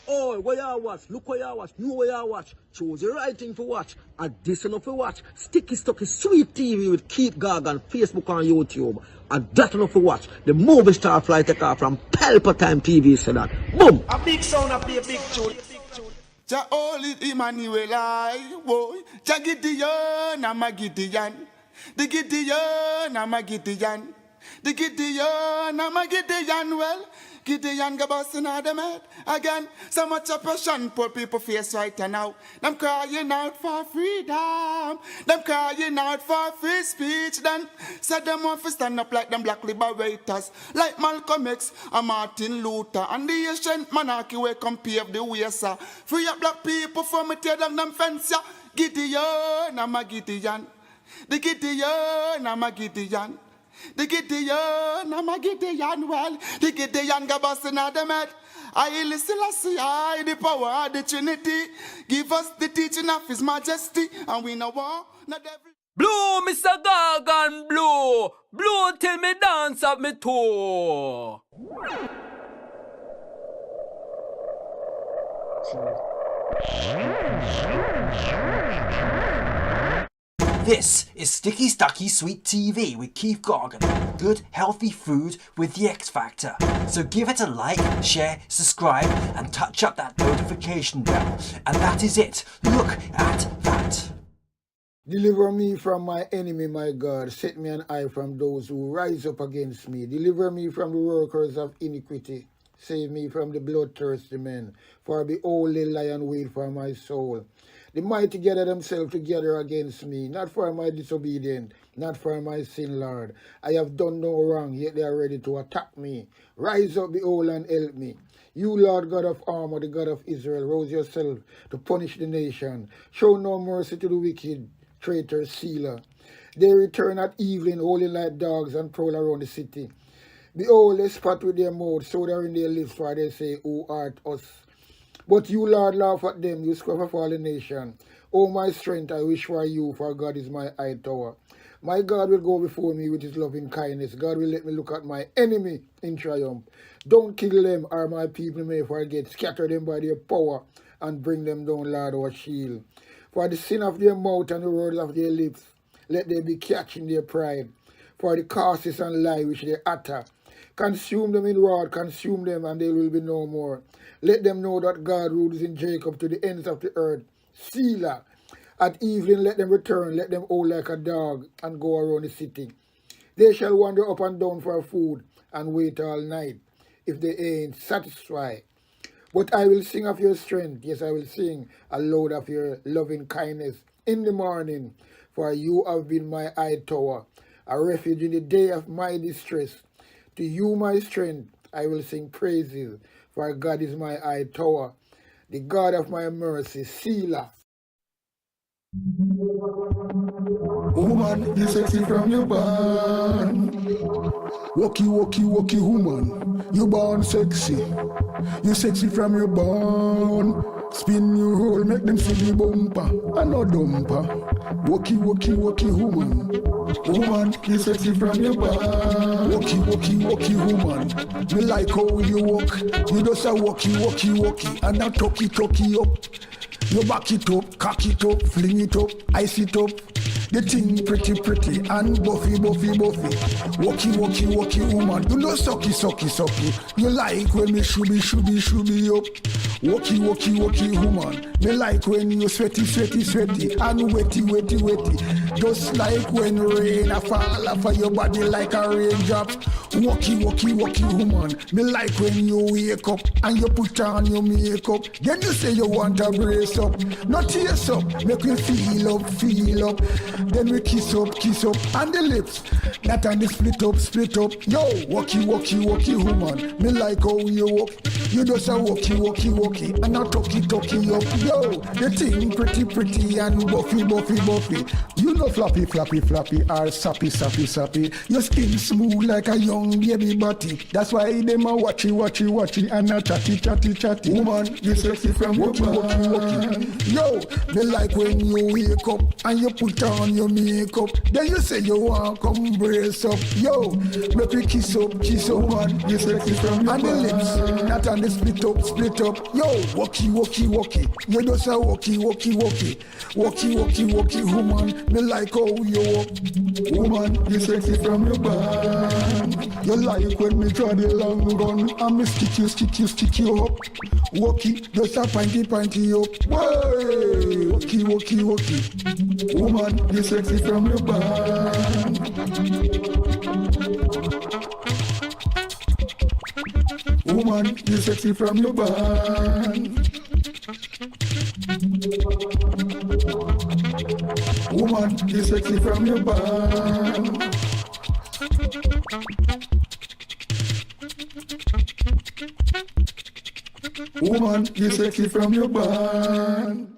Oh, what you watch? Look what you watch. Know what you watch. Choose the right thing to watch. And this enough to watch. Sticky Stucky Sweet TV with Keith Gorgan, Facebook and YouTube. And that enough to watch. The movie star fly take off from Pelpa Time TV. So that boom. A big sound, a big tune. Ja oli Emmanuel I boy. Ja Gideon, I'm a Gideon. The Gideon, I'm a Gideon. The Gideon, I'm a Gideon. Well, Gideon go busting out them head again. So much oppression poor people face right now. Them crying out for freedom. Them crying out for free speech. Then said them want to stand up like them black liberators, like Malcolm X and Martin Luther. And the ancient monarchy will come pave the way, sir. Free up black people from me tear down them fence, yeah. Gideon, I'm a Gideon. The Gideon, I'm a Gideon. The Gideon, I'm a Gideon, well, the Gideon go busting out them head. I listen, I the power of the Trinity. Give us the teaching of His Majesty, and we know war, not every... Blow, Mr. Gorgan, blow. Blow till me dance up me toe. This is Sticky Stucky Sweet TV with Keith Gorgan. Good, healthy food with the X Factor. So give it a like, share, subscribe, and touch up that notification bell. And that is it. Look at that. Deliver me from my enemy, my God. Set me an eye from those who rise up against me. Deliver me from the workers of iniquity. Save me from the bloodthirsty men. For behold, they lie and wait for my soul. The mighty gather themselves together against me, not for my disobedience, not for my sin, Lord. I have done no wrong, yet they are ready to attack me. Rise up, behold, and help me. You, Lord God of armor, the God of Israel, rouse yourself to punish the nation. Show no mercy to the wicked, traitor, sealer. They return at evening, howling like dogs, and prowl around the city. Behold, they spat with their mouth, so they are in their lips, for they say, Who art us? But you, Lord, laugh at them, you scruff of all the nation. O my strength, I wish for you, for God is my high tower. My God will go before me with his loving kindness. God will let me look at my enemy in triumph. Don't kill them, or my people may forget. Scatter them by their power, and bring them down, Lord, our shield. For the sin of their mouth and the words of their lips, let they be catched in their pride. For the curses and lie which they utter, consume them in wrath, consume them, and they will be no more. Let them know that God rules in Jacob to the ends of the earth. Selah. At evening let them return, let them howl like a dog, and go around the city. They shall wander up and down for food, and wait all night, if they ain't satisfied. But I will sing of your strength, yes, I will sing aloud of your loving kindness in the morning. For you have been my high tower, a refuge in the day of my distress. To you, my strength, I will sing praises, for God is my high tower, the God of my mercy, Selah. Woman, you sexy from your born. Walkie, woman. You born sexy. You sexy from your born. Spin your roll, make them see the bumper. And no dumper. Walkie, woman. Woman, you sexy from your born. Walkie, woman. Me like how you walk. You just a walkie. And a talkie up. You back it up, cock it up, fling it up, ice it up. The thing pretty and buffy. Walkie, woman. You know sucky. You like when me shooby up. Walkie, woman. Me like when you sweaty and wetty. Just like when rain a fall off of your body like a raindrop. Walkie, woman. Me like when you wake up and you put on your makeup. Then you say you want a brace up, not tears up. Make me feel up. Then we kiss up, and the lips, not on the split up. Yo, walkie, woman. Me like how you walk. You just a walkie, and a talkie up. Yo, the thing pretty and buffy. You know go floppy, floppy, floppy, or sappy, sappy, sappy. Your skin smooth like a young baby body. That's why them a watchy, watchy, watchy, and a chatty, chatty, chatty. Woman, you sexy from watchy, watchy, watchy. Yo, me like when you wake up and you put on your makeup. Then you say you want come brace up. Yo, make we kiss up, woman. You sexy from your and the lips, not on the split up, split up. Yo, walkie, walkie, walkie. You just a walkie, walkie, walkie. Walkie, walkie, walkie, woman. Me like how you walk. Woman, you sexy from your band. You like when me draw the long gun and me stick you up. Walkie, just a pinty up. Way, walkie, walkie, walkie. Woman, you sexy from your band. Woman, you sexy from your band. Woman, you sexy from your band. Woman, you sexy from your band.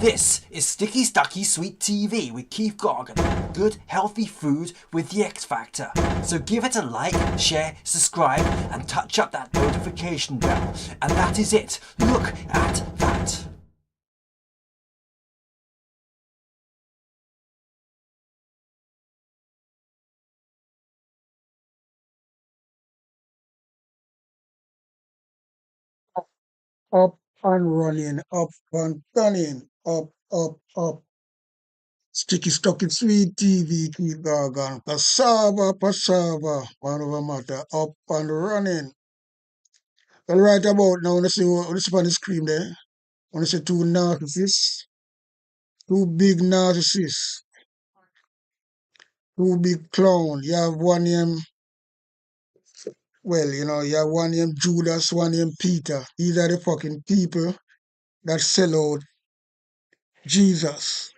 This is Sticky Stucky Sweet TV with Keith Gorgan. Good, healthy food with the X Factor. So give it a like, share, subscribe, and touch up that notification bell. And that is it. Look at that. Up and running, up and turning, up. Sticky Stucky Sweet TV, Keith Gorgan. Passava, one over matter, up and running. Well, right about now, when I see on the screen there, when I see two narcissists, two big narcissists, two big clowns. You have one named, well, you have one named Judas, one named Peter. These are the fucking people that sell out Jesus,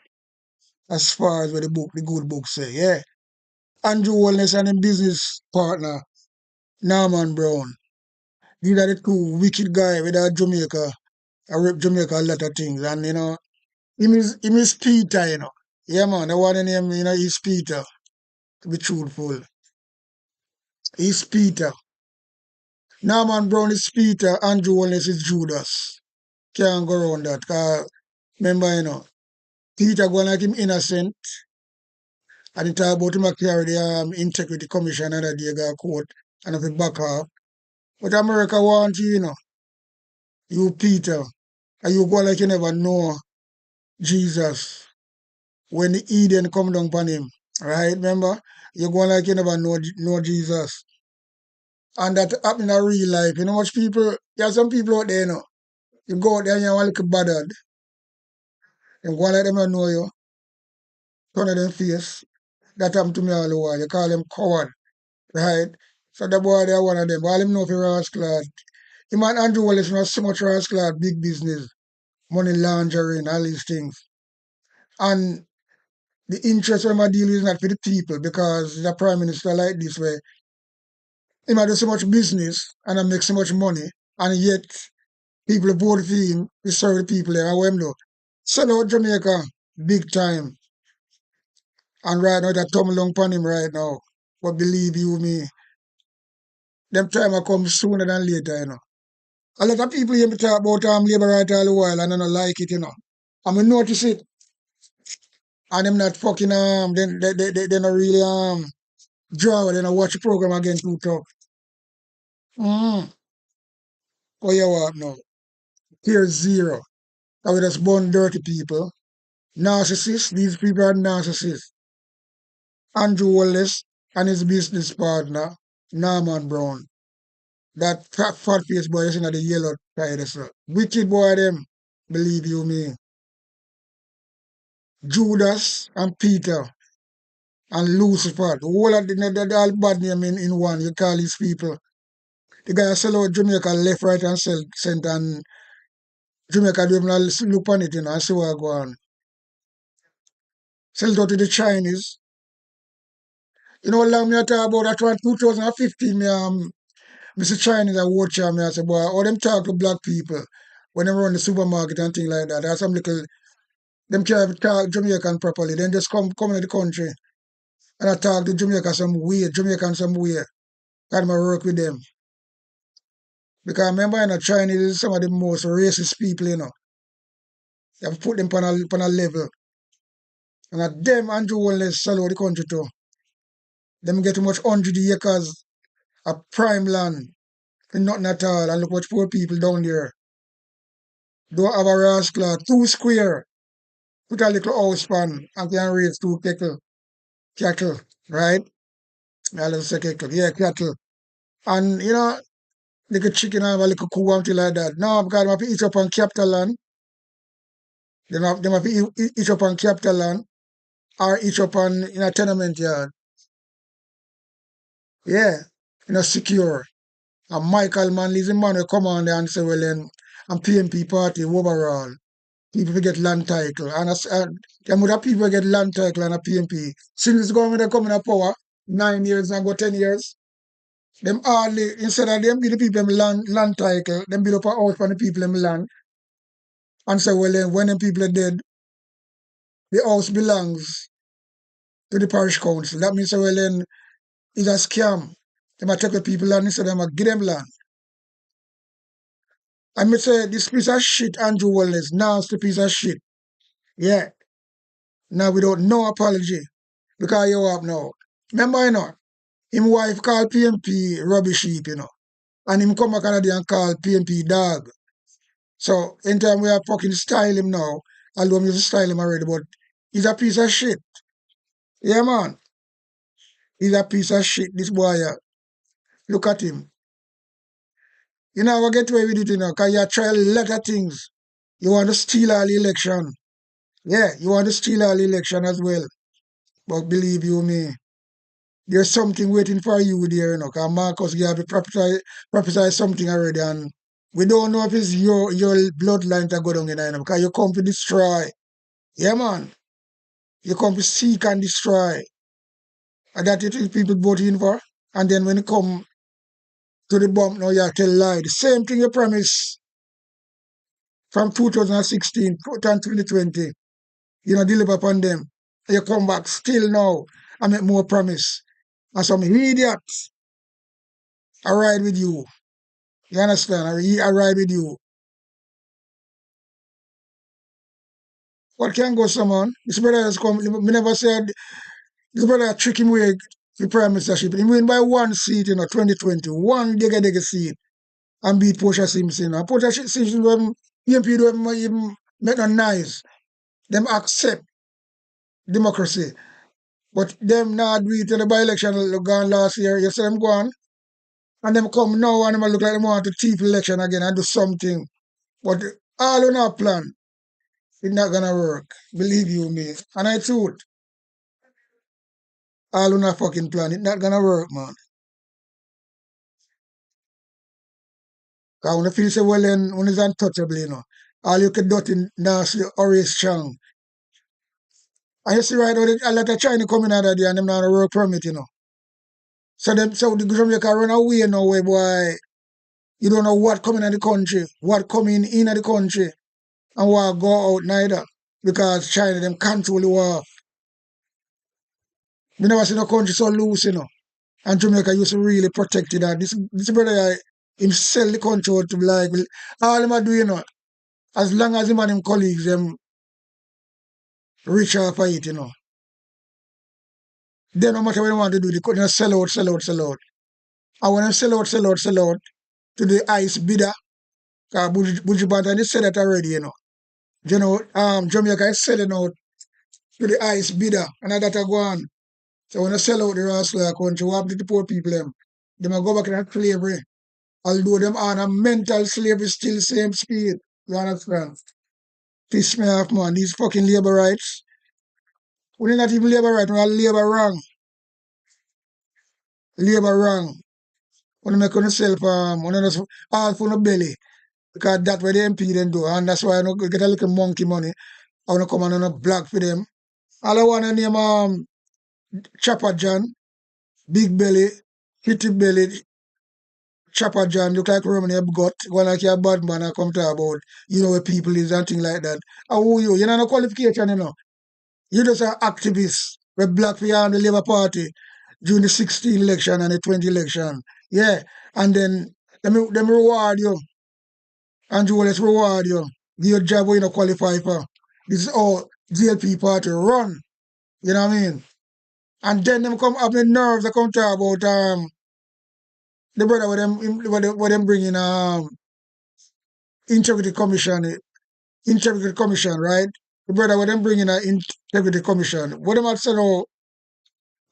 as far as what the good book say, yeah. Andrew Wellness and his business partner, Norman Brown. These are the two wicked guys with Jamaica. I rep Jamaica a lot of things. And, him is Peter, Yeah, man, the one name, is Peter, to be truthful. He's Peter. Norman Brown is Peter, Andrew Wellness is Judas. Can't go around that. Cause remember, Peter going like him innocent. And he talk about him carry the integrity commission and that they got court and if it back off. But America want you, you Peter, and you go like you never know Jesus when the Eden come down upon him. Right? Remember? you go like you never know Jesus. And that happen in real life. You know much people, there are some people out there, you know. You go out there and you want to look bothered. And go like them not know you. Turn of them face. That happened to me all the while. You call them coward. Right? So the boy there one of them. All him know if you're rascal. Him and Andrew Wallace know so much rascal, big business, money laundering, all these things. And the interest when I deal with is not for the people because the prime minister like this way. He might do so much business and I make so much money and yet people vote for him to serve the people there. And what him do? Sell out Jamaica big time. And right now that tumble upon him right now. But believe you me, them time will come sooner than later, you know. A lot of people hear me talk about labor right all the while and I don't like it, you know. And I notice it. And them not fucking they not really draw, they not watch the program again too tough. Oh yeah, what now? Here's zero. I will just born dirty people. Narcissists, these people are narcissists. Andrew Wallace and his business partner, Norman Brown. That fat face boy is in the yellow tie, so. Wicked boy them, believe you me. Judas and Peter and Lucifer. The whole of the all bad name in one, you call these people. The guy sell out Jamaica left, right, and center, and Jamaica do not look on it, you know, and see what go on. Sell it out to the Chinese. You know, long me I talk about that one 2015, Mr. Chinese I watch me, I say, boy, all them talk to black people when they run the supermarket and things like that. There's some little, them can't talk Jamaican properly. Then just come into the country and I talk to Jamaican some way. Got to work with them. Because remember, you know, Chinese is some of the most racist people, you know. You have to put them on a level. And at them, Andrew Wallace sell out the country too. Them get too much 100 acres of prime land for nothing at all. And look what poor people down there. Don't have a rascal, 2 square. Put a little house pan and can raise 2 cattle, right? I let's say cattle, yeah, cattle. And, you know, little chicken have a little cow and like that. No, because they have to eat up on capital land. They have to eat up on capital land or eat up on in a tenement yard. Yeah, secure. And Michael Manley is the man who come on there and say, well, then, I'm PMP party overall. People get land title. And them other people get land title and a PMP. Since this government come in power, 9 years and go 10 years, them hardly, instead of them give the people them land title, them build up a house for the people them land. And say, well, then, when them people are dead, the house belongs to the parish council. That means, well, then, it's a scam. They might take the people land instead of them give them land. I may say, this piece of shit, Andrew Wallace, nasty piece of shit. Yeah. Now, without no apology. Because you up now. Remember, you know, him wife called PMP rubbish heap, you know. And him come back and call PMP dog. So, anytime we are fucking style him now, although I'm used to style him already, but he's a piece of shit. Yeah, man. He's a piece of shit, this boy here. Look at him. You never get away with it, you know, because you try a lot of things. You want to steal all the election. Yeah, you want to steal all the election as well. But believe you me, there's something waiting for you there, you know, because Marcus gave you prophesy something already, and we don't know if it's your bloodline to go down in there, you know, because you come to destroy. Yeah, man. You come to seek and destroy. And that's what people voting for. And then when you come to the bump, now you tell lie. The same thing you promised from 2016 to 2020. You know, deliver upon them. You come back still now and make more promise. And some idiots I ride with you. You understand? I ride with you. What can go someone? This brother has come, me never said, this brother trick him with the prime ministership. He win by 1 seat in 2020. 1 digga seat. And beat Portia Simpson. And Portia Simpson, PMP don't even make no nice. Them accept democracy. But them not do it in the by-election gone last year. You see them go on, and them come now and them look like them want to thief election again and do something. But all on our plan, it's not gonna work. Believe you me. And I truth. All on our fucking plan, it's not gonna work, man. Cause when you feel say well then when it's untouchable, you know. All you can do in nasty always strong. And you see right now a lot of China coming out of there and them not on a work permit, you know. So the Jamaica run away now way boy. You don't know what coming in the country, what coming in the country, and what go out neither. Because China them control the war. We never seen a country so loose, you know. And Jamaica used to really protect it. And this brother him sell the country out to be like all him a do, you know. As long as him and him colleagues them reach off of it, you know. Then no matter what they want to do, they couldn't sell out, sell out, sell out. And when they sell out, sell out, sell out to the highest bidder, because Buju Banton said that already, you know. Jamaica is selling out to the highest bidder, and that go on. So when they sell out the Rasta country, what happen to the poor people them? They might go back into slavery. Although them on a mental slavery still same speed. You understand? Piss me off, man. These fucking labor rights. We're not even labor right, we're labor wrong. Labor wrong. When you make yourself when you just all for no belly. Because that's what the MP then do. And that's why I don't get a little monkey money. I want to come on a block for them. All I want to name Chopper John, Big Belly, Hitty Belly, Chopper John, look like Roman have got, one like your bad man I come to about, you know where people is and things like that. And who you? You know no qualification, you know. You just an activist. We black for you on the Labour Party during the 16 election and the 20 election. Yeah. And then them reward you. And let's reward you. Give you a job where you don't qualify for. This is all GLP party run. You know what I mean? And then them come up the nerves to come talk about the brother with them bringing integrity commission, right? The brother with them bringing an integrity commission. What them had said, oh,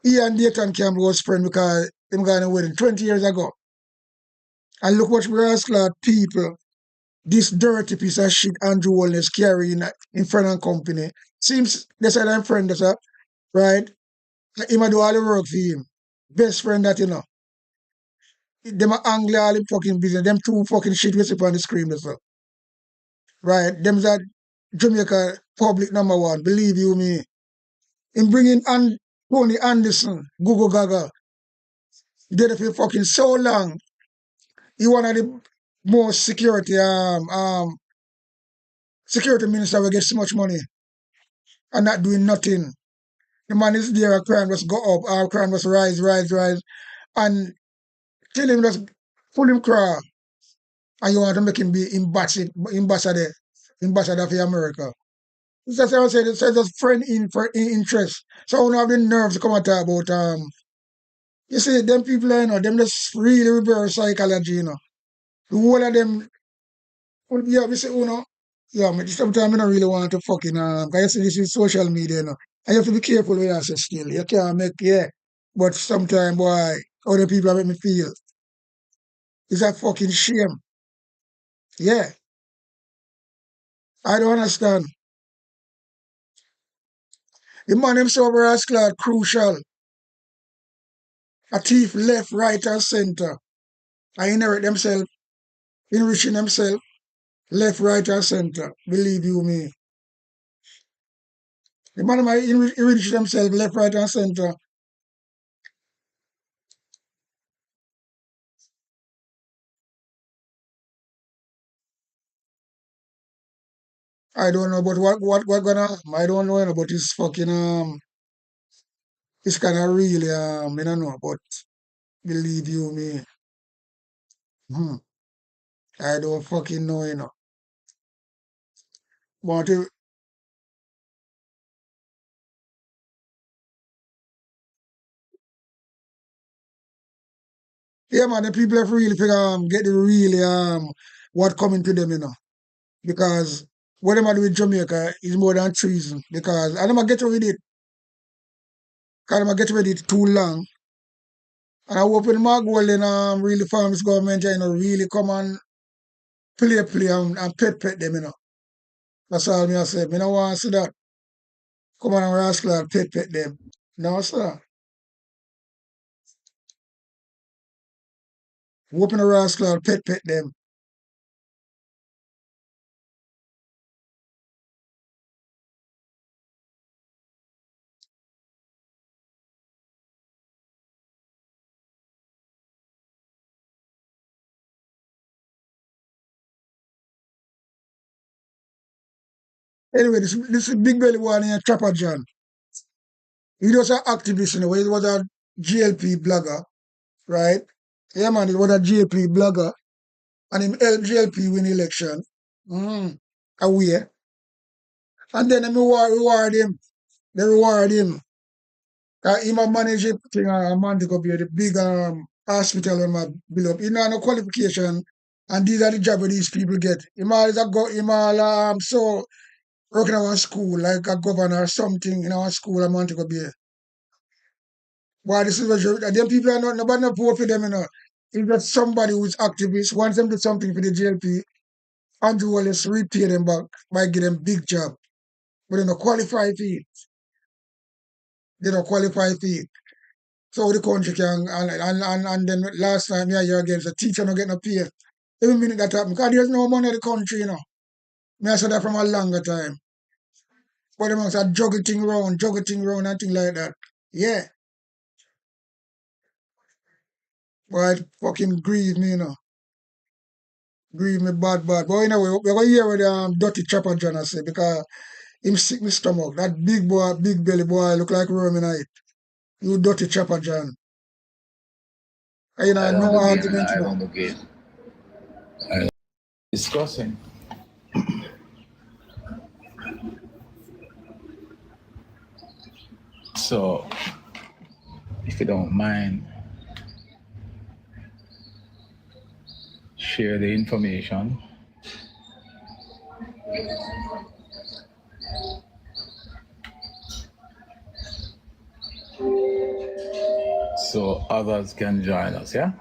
he and Dayton Campbell was friend because them got a wedding 20 years ago. And look what rascal people, this dirty piece of shit Andrew Wellness carrying in front of company. Seems they said I'm friend, that's right? He might do all the work for him. Best friend that you know. Them are angle all the fucking business. Them two fucking shit we on the screen as well. Right? Them that Jamaica public number one. Believe you me. In bringing Tony Anderson, Google Gaga. He did it for fucking so long. He one of the most security minister will get so much money and not doing nothing. The man is there, crime must go up, our crime must rise, and tell him just pull him crawl. And you want to make him be ambassador for America. That's what I said, it's just friend in interest. So I don't have the nerves to come and talk about you see, them people, you know, them just really reverse psychology, you know. The whole of them, yeah, we say, you know, yeah, sometimes I don't really want to fucking, because you see, this is social media, you know. And you have to be careful with that still. You can't make, yeah. But sometimes, boy, other people make me feel. It's a fucking shame. Yeah. I don't understand. The man himself was clad crucial. A thief left, right, and center. I inherit themselves, enriching themselves, left, right, and center. Believe you me. The man might enrich themselves, left, right, and center. I don't know, but what gonna happen? I don't know, you know, but it's fucking it's kind of really I don't know, but believe you me, hmm, I don't fucking know, you know. But yeah, man, the people have really figure get the really what coming to them, you know, because what them do with Jamaica is more than treason. Because I never get away with it. Because I get ready too long. And I hope when my goal then really farm this government, really come and play and pet them, That's all me I say. Me no want to see that. Come on and rascal and pet them. No, sir. Whooping a rascal and pet them. Anyway, this is Big Belly one here, Trapper John. He was an activist, He was a GLP blogger, right? Yeah, man, he was a GLP blogger. And him help GLP win election. Aware. And then they reward him. They reward him. He manage a thing a month ago, the big hospital when I build up. He know no qualification. And these are the jobs these people get. Him all is so working in our school, like a governor or something in our school a month ago. Why this is what them people are not nobody not vote for them, It's just somebody who's activist, wants them to do something for the GLP, Andrew Wallace repay them back by giving them big job. But they don't qualify for it. They don't qualify for it. So the country can and then last time here again, the teacher not getting a pay. Every minute that happens, because there's no money in the country, Me I said that from a longer time. But they must have juggle thing around and things like that. Yeah. But it fucking grieve me, Grieve me bad. But anyway, we're going to hear what Dirty Chopper John I say, because him sick me stomach. That big boy, big belly boy look like Roman Knight. You Dirty Chopper John. No argument, I don't game. Discussing. So, if you don't mind, share the information. So others can join us, yeah?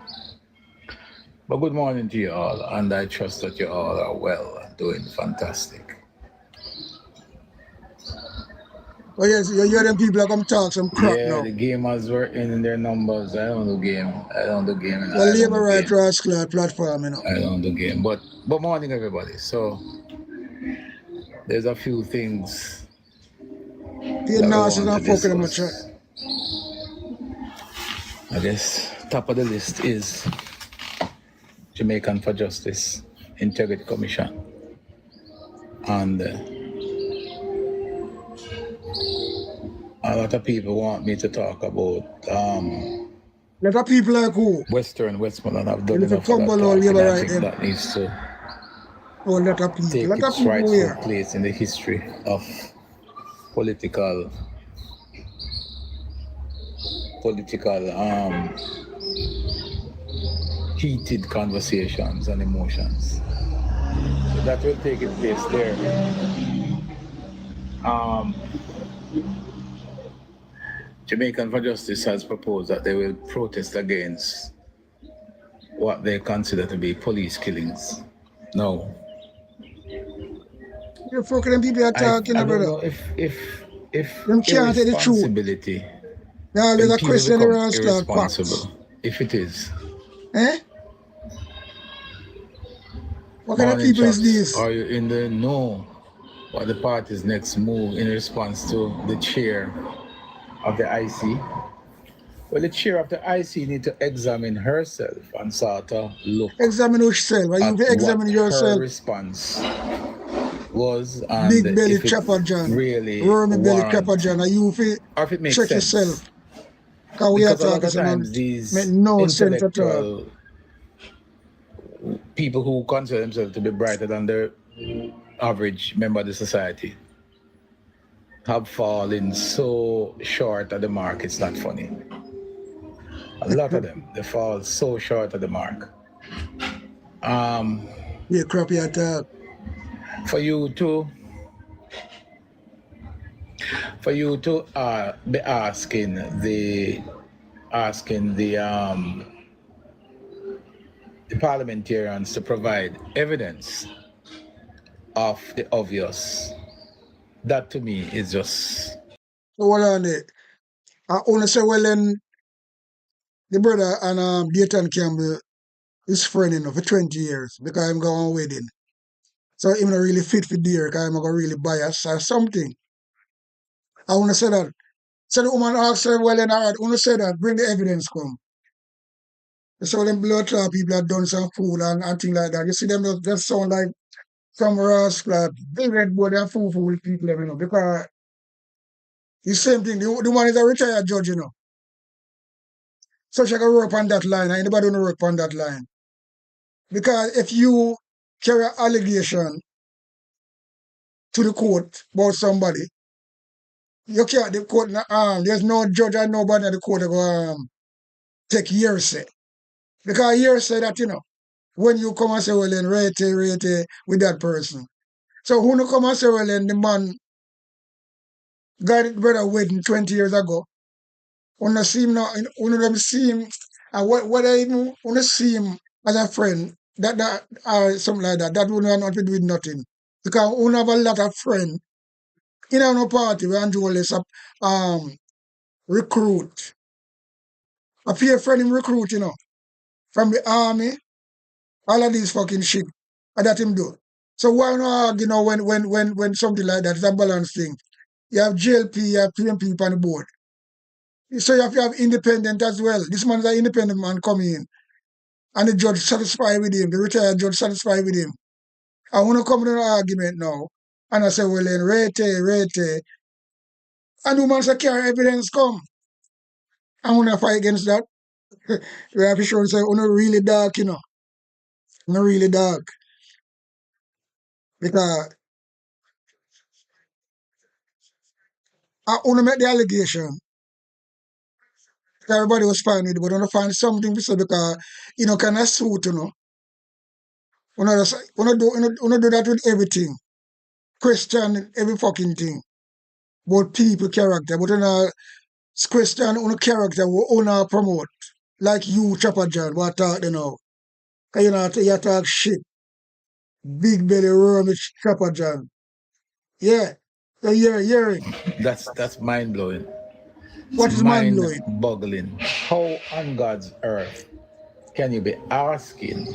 But good morning to you all, and I trust that you all are well and doing fantastic. Oh yes, you hear them people that come talk some crap Yeah, now. the gamers were in their numbers. I don't do game. The labor right rascal platform, I don't do game. But morning everybody. So there's a few things The nurses are fucking them a chat. I guess top of the list is Jamaican for Justice Integrity Commission. And a lot of people want me to talk about Lot of people like who? Western Westmoreland. I've done If you enough of that fumble talk, all and labor I right think them. that needs to Oh, lot of people. take Lot of its people rightful here. place in the history of political heated conversations and emotions. So that will take its place there. Jamaican for Justice has proposed that they will protest against what they consider to be police killings. No. You fucking them people are talking I about don't it. know if Them can't say the truth. irresponsibility, Now there's when a people question become around start facts. irresponsible, if it is. Eh? What kind of Morning, people is Chucks. this? Are you in the know what the party's next move in response to the chair of the IC? Well, the chair of the IC need to examine herself and sort of look Examine yourself. Are you at examine what yourself? her response was, and Big belly if it chopper John. really Roman belly warrant, chopper John. Are you fit? or if it makes Check sense. yourself. Because we are Because a lot talking of some times these make no sense at all. intellectual people who consider themselves to be brighter than the average member of the society have fallen so short of the mark, it's not funny. A lot of them, they fall so short of the mark. Yeah, crappy attack. For you to For you to be asking the parliamentarians to provide evidence of the obvious, that to me is just So hold on there. I only say, well, then the brother and Dayton Campbell is friend, you know, for 20 years because I'm going on wedding. So I'm not really fit for dear because I'm not really biased or something. I want to say that. So the woman asked her, well, then I want to say that, bring the evidence come. So them blood clot people have done some food and things like that. You see them just sound like some rascal, big red boy, they're fool with people, you know, because the same thing, the woman is a retired judge, you know. So she can work on that line, and anybody don't work on that line. Because if you carry an allegation to the court about somebody, you can't, the court, there's no judge and nobody at the court that go take hearsay. Because hearsay that, you know, when you come and say, well, then rate with that person. So who no come and say, well, then the man got it brother wedding 20 years ago. When I see him now, when them see him, and what I even when I see him as a friend, that or something like that, that would have nothing to do with nothing. Because we have a lot of friends in our party where Andrew is a recruit. A peer friend him recruit, you know, from the army, all of these fucking shit. And that him do. So why not, you know, when something like that is a balanced thing? You have JLP, you have PMP on the board. So you have to have independent as well. This man is an independent man coming in. And the judge satisfied with him, the retired judge satisfied with him. I want to come to an argument now. And I say, well then, rate. And the woman say, carry evidence come. I want to fight against that. We have to show say, oh no, really dark, you know. No, really dark. Because I want to make the allegation. Everybody was fine with it, but I want to find something to say because, you know, kind of suit, you know. We want to do that with everything. Question every fucking thing. About people character, but question on character we wanna promote. Like you, Chopper John, what talk you know. Cause you talk shit. Big belly worm Chopper John. Yeah. So hear it. that's mind blowing. What It's is mind mind blowing? boggling. How on God's earth can you be asking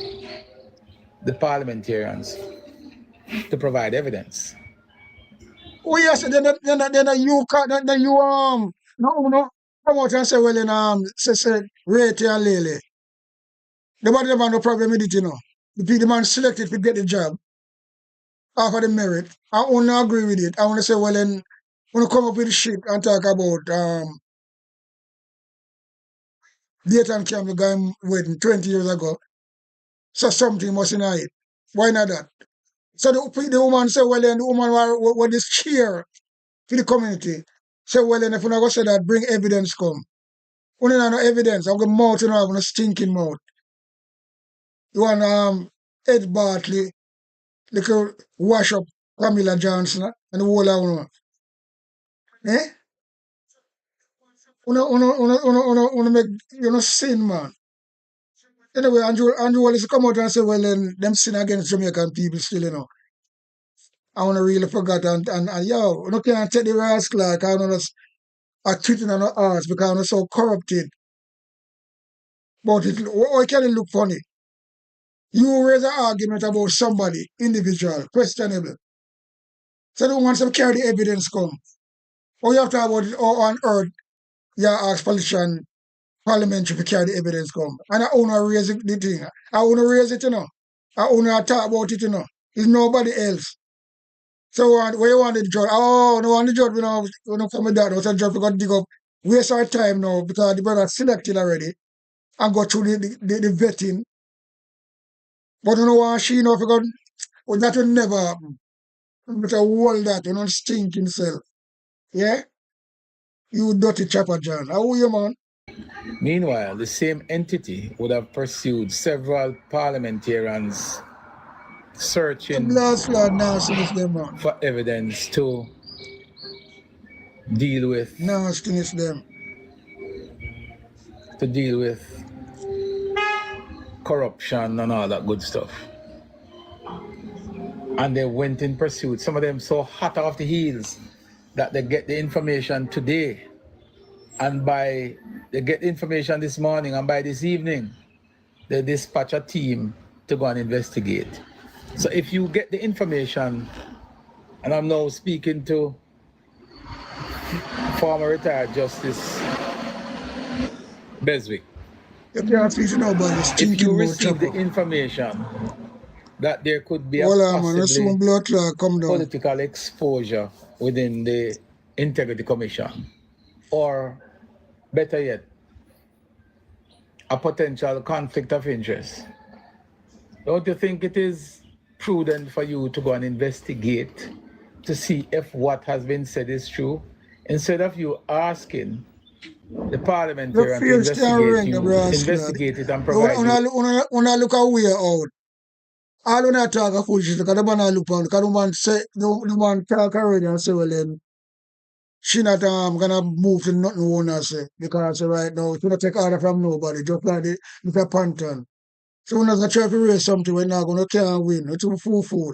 the parliamentarians to provide evidence? Oh yes, then you then you no come out and say well in say Rate and Lele. Nobody have no problem with it, you know. The man selected to get the job after the merit. I want to agree with it. I want to say, well, then, when you come up with shit and talk about Dayton Campbell guy wedding 20 years ago, so something must in it. Why not that? So the woman say, well, then, the woman what this cheer for the community. Say, well, then, if you not go say that, bring evidence come. When you have no evidence, I'm going to mouth, you know, have a stinking mouth. You want Ed Bartley, little wash up Camilla Johnson and the whole of them. Eh? Una make you know sin, man. Anyway, Andrew Wallace come out and say, well, then them sin against Jamaican people still, you know. I wanna really forgot and yo, you can't take the rascal like I know I tweeting on the arts because I'm so corrupted. But why can it look funny? You raise an argument about somebody, individual, questionable. So don't want some carry the evidence come. Or you have to talk about it all on earth, you ask politician parliamentary to carry the evidence come. And I want to raise the thing. I want to raise it, you know. I want to talk about it, you know. It's nobody else. So where you want the judge? Oh, no, want the judge, we don't come with that. What's the judge? We got to dig up. Waste our time now because the brother selected already and go through the vetting. But you know what, she know if you got, well, that will never happen. But I hold that, you know, stink himself. Yeah? You dirty chopper, John. How are you, man? Meanwhile, the same entity would have pursued several parliamentarians The searching blast lad now, see this them, man. for evidence to deal with Nastiness them. corruption and all that good stuff. And they went in pursuit. Some of them so hot off the heels that they get the information today. And they get the information this morning, and by this evening, they dispatch a team to go and investigate. So if you get the information, and I'm now speaking to former retired Justice Beswick. You can't speak to nobody. If you receive the information that there could be a possibly blood clot come down. political exposure within the Integrity Commission, or better yet, a potential conflict of interest, don't you think it is prudent for you to go and investigate to see if what has been said is true, instead of you asking the parliamentarian to investigate it and provide you? When I look away out, all when I talk of foolishness, because the man I look on, because the man talk already and say, well then, she not gonna move to nothing we wanna say, because right now she not take order from nobody, just like the Mr. Panton. So when I try to raise something, we're not gonna can't win. It's a fool.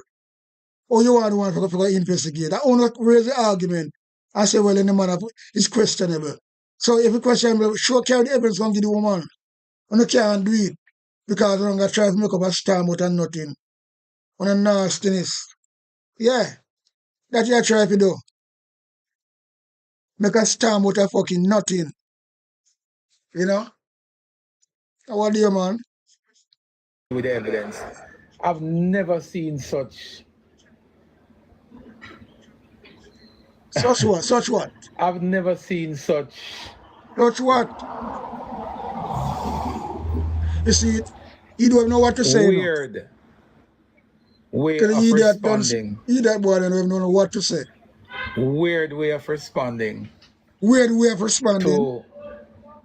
Or you are the one for investigate. I want to raise the argument. I say, well, in the matter is questionable. So if it's questionable, sure carry the evidence from the woman. And you can't do it because I'm gonna try to make up a storm out of nothing. On a nastiness. Yeah. That you try to do. Make a storm out of fucking nothing. You know? What do you, man? With the evidence. I've never seen such. Such what? I've never seen such. Such what? You see it? You don't know what to say. Weird way of responding. That boy don't know what to say. Weird way of responding. Weird way of responding. To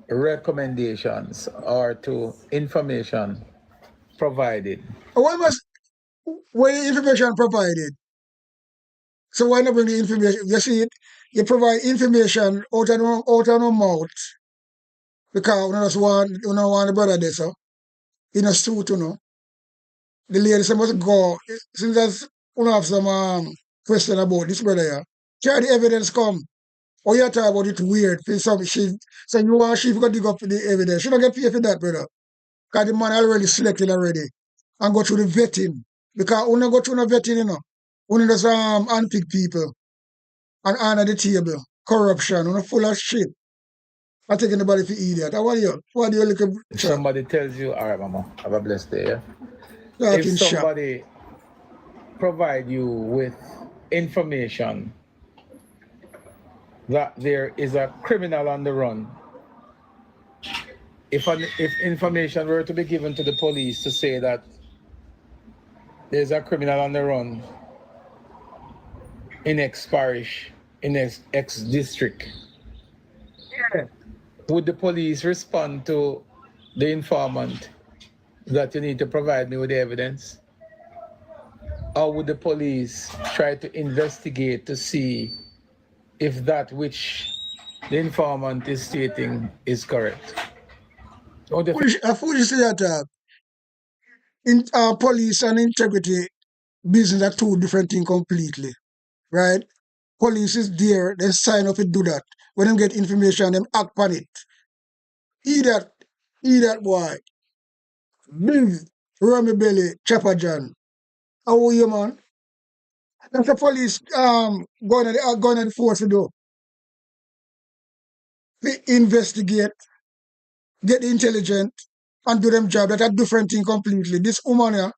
recommendations or to information provided. Why information provided? So why not bring the information? You see it? You provide information out of no mouth. Because we don't want the brother there, so. In a suit, you know. The lady must go. Since that's one have some question about this brother here. Carry the evidence come. Or you talk about it weird. She you want she got to dig up the evidence. She don't get paid for that, brother. Because the man already selected already. And go through the vetting. Because when you go through the vetting, you know, when you just unpick people and honor the table, corruption, you know, full of shit. I take anybody for idiot. What do you look at? If somebody tells you, all right, mama, have a blessed day, yeah? If somebody provide you with information that there is a criminal on the run, if information were to be given to the police to say that there's a criminal on the run in X parish, in X district, yeah, would the police respond to the informant that you need to provide me with the evidence? Or would the police try to investigate to see if that which the informant is stating is correct? I fully say that in police and integrity business are two different things completely, right? Police is there, they sign up to do that. When they get information, they act on it. Eat that boy. Big Rummy Belly, Chopper John. How are you, man? That's the police going at the force to do. They investigate, get intelligent, and do them job. That's a different thing completely. This woman here,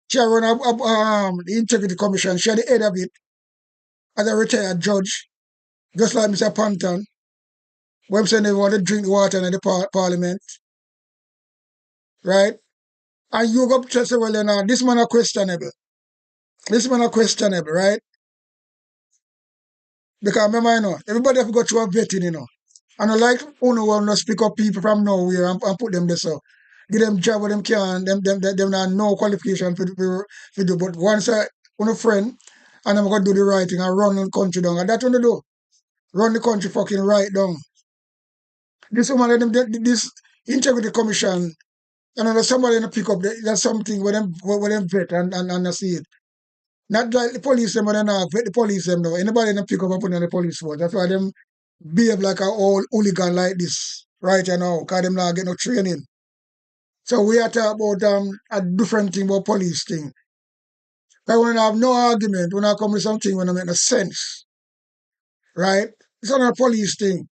she run the Integrity Commission. She had the head of it as a retired judge, just like Mr. Panton. When saying they want to drink water in the parliament, right? And you go up to say, well, then, this man are questionable. This man are questionable, right? Because remember, you know, everybody have to go through a vetting, you know. And I like Uno will not speak up people from nowhere and put them there, so give them job what them can, them not no qualification for do. But once I want a friend and I'm gonna do the right thing and run the country down, and that's what they do. run the country fucking right down. This woman, this integrity commission, and then somebody in the pick up, that's something where them vet and I see it. Not like the police them, but then vet the police them now. Anybody in the pick up and put on the police force. That's why them behave like a old hooligan like this right now, because them not get no training. So we are talking about a different thing about police thing. But when I have no argument, when I come with something when I make no sense, right? It's not a police thing.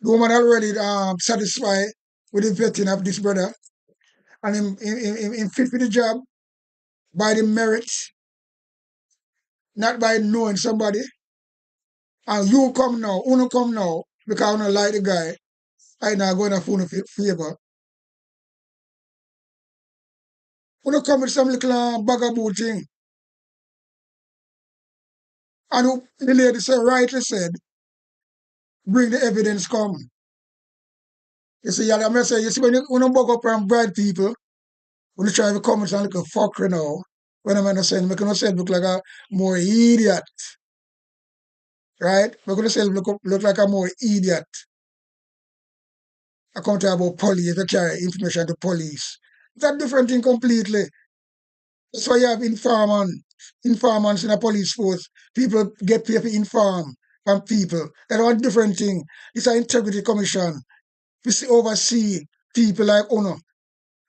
The woman already satisfied with the vetting of this brother, and him fit for the job by the merits, not by knowing somebody. And you come now, uno come now, because I don't like the guy, I not going to phone favor. Uno come with some little bugaboo thing. And the lady said, rightly said, bring the evidence come. You see, I'm going to say, you see, when you bug up and bribe people, when you try to come with some little fucker now, when I'm going to say, I'm going to say look like a more idiot. Right? We're going to say look like a more idiot. I come to about police, if you carry information to police. It's a different thing completely. That's why you have informants in a police force. People get paid to inform from people. That's one different thing. It's an integrity commission. We oversee people like Uno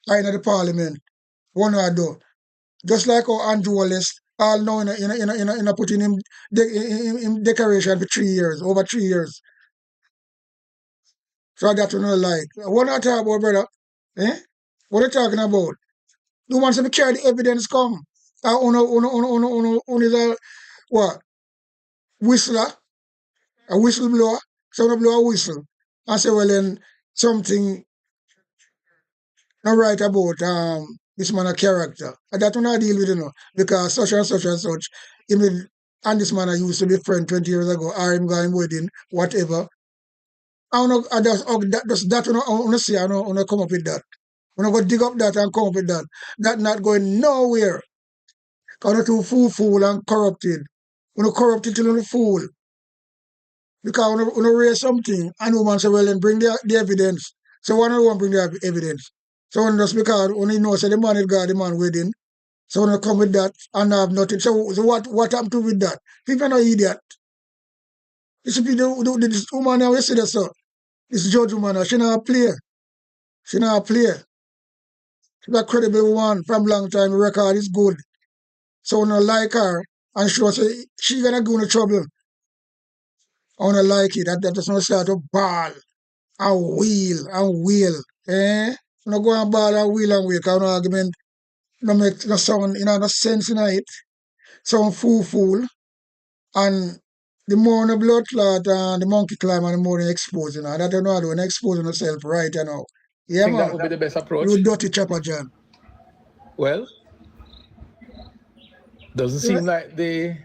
in the parliament. One or do. Just like how Andrew Wallace all now in a putting him decoration for 3 years, over 3 years. So that's what I like. What are you talking about, brother? Eh? What are you talking about? You want to carry the evidence come. Uno is a what? Whistler, a whistleblower. So I blow a whistle. I say, well then something not right about this man a character. And that one I deal with, because such and such and such. And this man I used to be friend 20 years ago, or him going wedding, whatever. I don't come up with that. When I go dig up that and come up with that, that not going nowhere. Because you're too fool and corrupted. When you corrupted till you're fool. Because when you raise something, and woman say, well, then bring the evidence. So one of them bring the evidence. So when just because when you know, say the man is got the man wedding, so when you come with that and have nothing. So what happened to with that? People are not idiot. You see, this woman now, you see that, so this judge woman, she not play. She not play. She's a credible one from long time. The record is good. So when I like her, and she was say she gonna go into trouble. I wanna like it. That just wanna start to ball and wheel. Eh? No go and ball and wheel, cause no argument no make no sound, no sense in it. Some fool. And the more the blood clot and the monkey climb and the more they expose, That you know how to do, expose yourself right, Yeah, I think man. that would be the best approach. You dirty chopper, John. Well, doesn't seem like the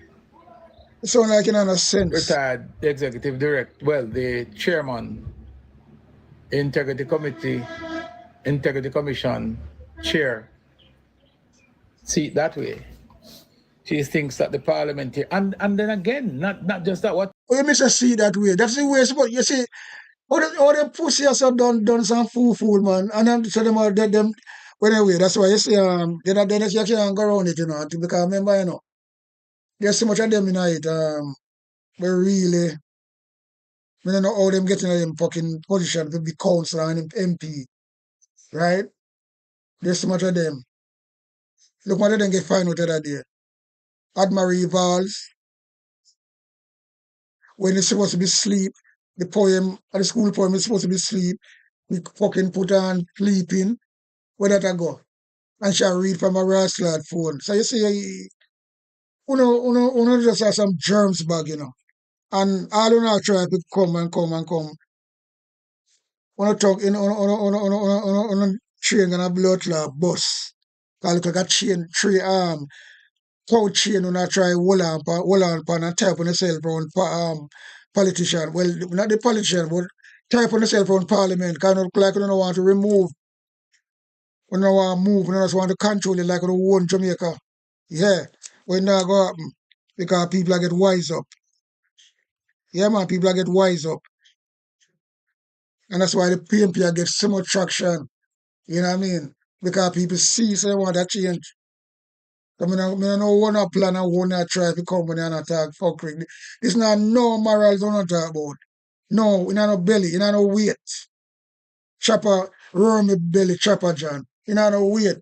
It sound like it no sense. retired executive director, well, the chairman, integrity commission chair, see it that way. She thinks that the parliament, and then again, not just that. What Oh, you miss a see that way. That's the way. But you see, all them pussy has done some fool, man. And then so them are dead them. Well, anyway, that's why you see then you can't go around it, because remember, there's so much of them in it. But really, I don't know how them getting in them fucking position to be councillor and MP, right? There's so much of them. Look what they didn't get find out the other day. Admiral Valls, when it's supposed to be sleep, the school poem is supposed to be sleep, we fucking put on sleeping, where that I go? And she read from a rascal phone. So you see, uno just have some germs bag, And all you try to come. Uno talk in uno train and a blood clot bus. Cause look like a chain, cow chain when I try hold on and type on yourself around politician. Well, not the politician, but type on yourself around parliament. Kind of like you don't want to remove. We don't want to move. We just want to control it like we own Jamaica. Yeah. When that go happen. Because people get wise up. Yeah, man, people are get wise up. And that's why the PMP get so much traction. You know what I mean? Because people see, so they want to change. I mean, I know one plan and one try to come and attack fuckery. It's not no morals on talk about. No, in no belly, in no weight. Chopper, roar me belly, chopper John. In no weight.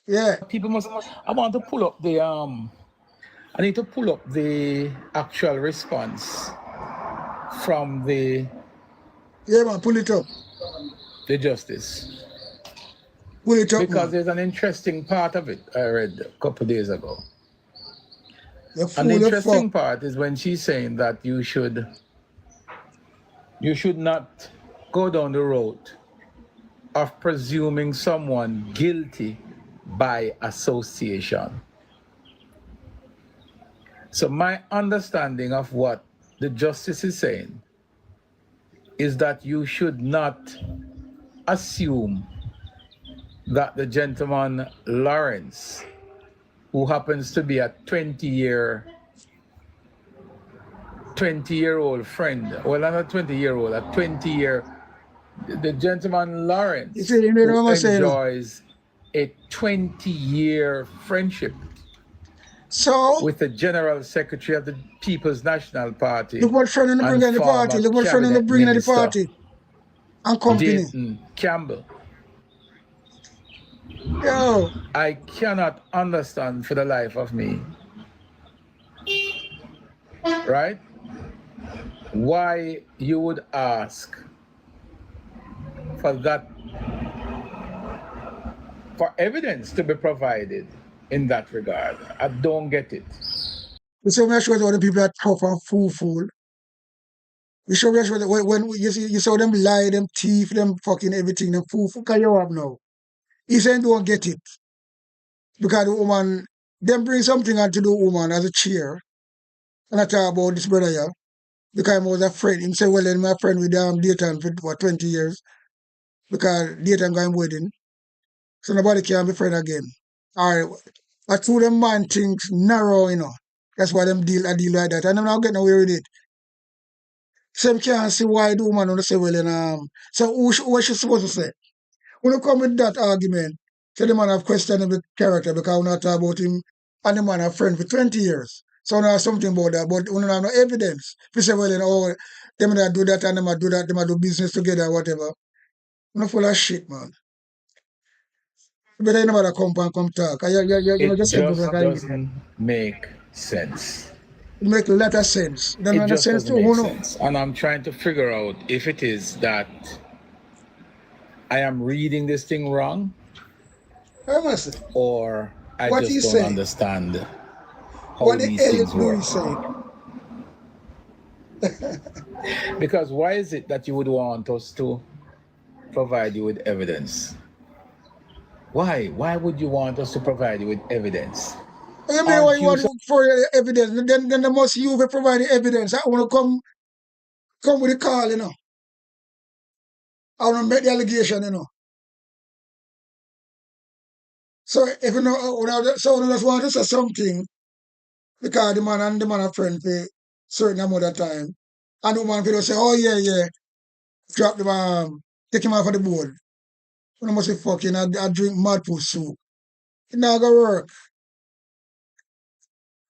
Yeah. People must. I want to pull up the I need to pull up the actual response from the Yeah, man, pull it up. justice. Pull it up, Because man. there's an interesting part of it I read a couple of days ago. You And fool the the interesting fuck. part is when she's saying that you should not go down the road of presuming someone guilty by association. So my understanding of what the justice is saying is that you should not assume that the gentleman Lawrence, who happens to be a 20-year-old friend, well, not a 20-year-old, a 20-year, the gentleman You Lawrence, see, you know who what I'm saying? enjoys a 20-year friendship So, with the General Secretary of the People's National Party look what friend in the bring and at the party. former Look what friend in the Cabinet bring at the Minister party. And company. Dayton Campbell. Yo, I cannot understand for the life of me, right, why you would ask for that, for evidence to be provided in that regard. I don't get it. you see me show all the people that tough and fool. You show me show that when you saw them lie, them thief, them fucking everything, them fool. Can you have now? He said don't get it. Because the woman, them bring something onto the woman as a cheer. And I talk about this brother here. Because I was a friend. He said, well, then my friend with Dayton for 20 years. Because Dayton got him wedding. So nobody can be friend again. All right. I told them man things narrow, you know. That's why them deal like that. And I'm not getting away with it. Some can't see why the woman don't say, well, so what she supposed to say? When you come with that argument, say the man have questionable character because we not talk about him and the man have friend for 20 years. So we know something about that, but we don't have no evidence. If you say, well, them that do that and them that do that, them that do business together, whatever. We're not full of shit, man. But nobody come talk. You It just say, just like, doesn't make sense. it make a lot of sense. It doesn't It make just sense to doesn't make who know. sense. And I'm trying to figure out if it is that I am reading this thing wrong, I must say, or I what just he don't say? understand how What the these hell things do work. he say? Because why is it that you would want us to provide you with evidence? Why? Why would you want us to provide you with evidence? I mean, why Aren't you you want for evidence? Then they must you for provide the evidence. I want to come with a call, you know. I want to make the allegation, you know. So if you know, so we just want to say something because the man a friend for certain amount of time, and the man will say, oh yeah, drop the take him off of the board. When I must say fucking, I drink mad pussy soup. It not gonna work.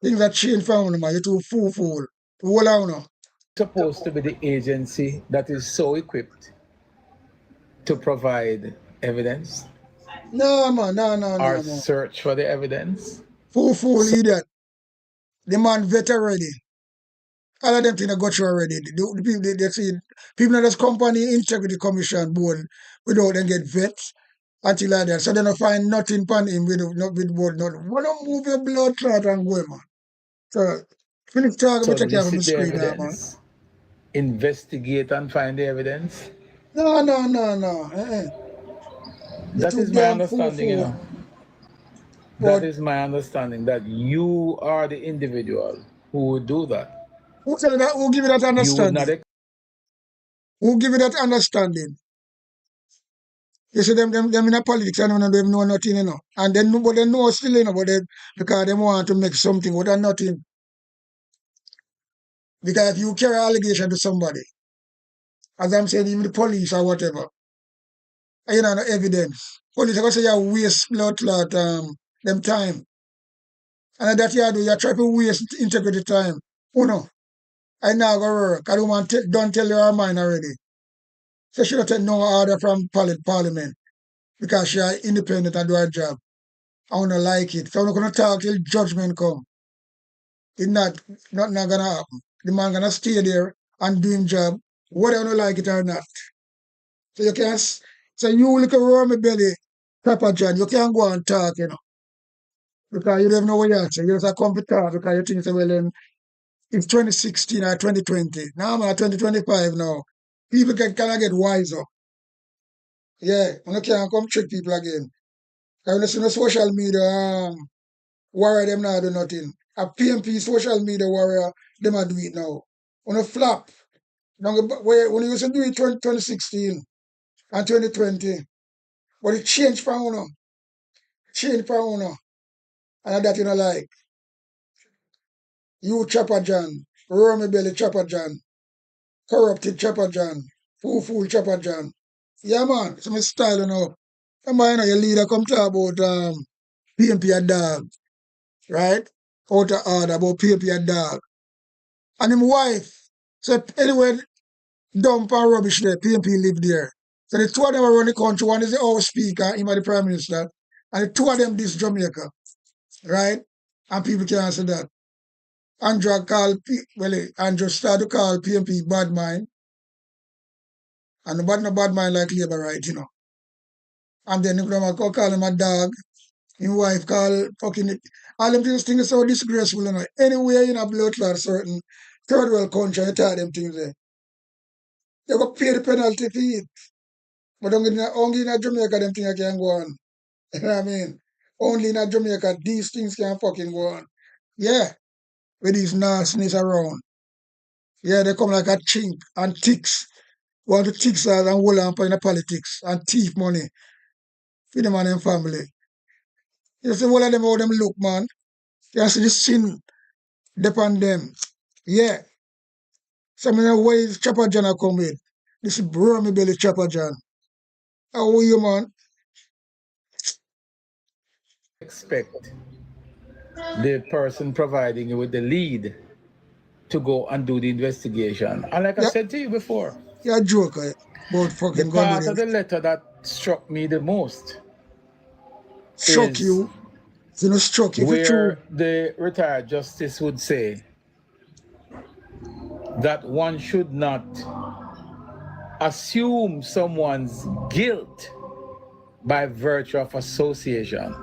Things are changed from man. You're too fool. Hold on now. supposed to be the agency that is so equipped to provide evidence No man, no or man. search for the evidence? Fool, idiot. The man vet already. All of them things go through already. The people they see people in this company integrity commission board without them get vets until like that. So they don't find nothing pan him with board nothing. Why don't move your blood clot and go, man? So finish talking, So me take care of my elicit the screen now, man. evidence, investigate and find the evidence. No. You're That too is my damn understanding, you know. But That is my understanding, that you are the individual who would do that. who tell you that? Who give you that You would not understanding? Who give you that understanding? You see them in a politics and them know nothing, you know. And then but they know still, you know, because they want to make something out of nothing. Because if you carry allegation to somebody, as I'm saying, even the police or whatever, and you know no evidence, police are gonna say you waste blood clot them time. And that you do, you try to waste integrity time. Oh no, I now go work. I don't want to don't tell you her mind already. So she don't take no order from parliament because she are independent and do her job. I don't like it. So I'm not gonna talk till judgment come. It's not gonna happen. The man gonna stay there and do his job, whether you don't like it or not. So you can so you look around my belly, Papa John, you can't go and talk, you know. Because you don't know what you're saying. You just come to talk because you think, well, then it's 2016 or 2020. Now I'm at 2025 now. People can get wiser. Yeah, you can't come trick people again. Because when you see no social media warrior, them now do nothing. A PMP social media warrior, them a do it now. On a flap. Now, when you used to do it 2016 and 2020, but it changed for uno. Changed for uno. And that you know like. You Chopper John, Romy Belly Chopper John, corrupted Chopper John, fool Chopper John. Yeah man, it's my style you know. Remember you know your leader come talk about PMP a dog, right? Out of order about PMP a dog. And him wife said anyway dump and rubbish there, PMP live there. So the two of them are run the country, one is the House Speaker, him are the Prime Minister, and the two of them this Jamaica, right? And people can't answer that. Andrew Andrew started to call PMP bad mind, and no bad mind like Labour right, you know. And then you call him a dog, his wife call fucking all them things are so disgraceful, you know. Anywhere in a blood clot certain third world country, you tell them things there. You go pay the penalty for it. But only in Jamaica them things can go on. You know what I mean? Only in Jamaica these things can fucking go on. Yeah, with these nastiness around. Yeah, they come like a chink and ticks. Want to ticks and hold on in the politics and thief money for them and them family. You see all of them how them look, man. You see the sin upon them. Yeah. Some of the ways Chopper John a come with. This is Romy Belly Chopper John. How are you, man? Expect the person providing you with the lead to go and do the investigation. And like I Yeah, said to you before, you're a joker about the fucking gun with part of him. the letter that struck me the most Struck is you. You know, struck you. If it's true. where the retired justice would say that one should not assume someone's guilt by virtue of association.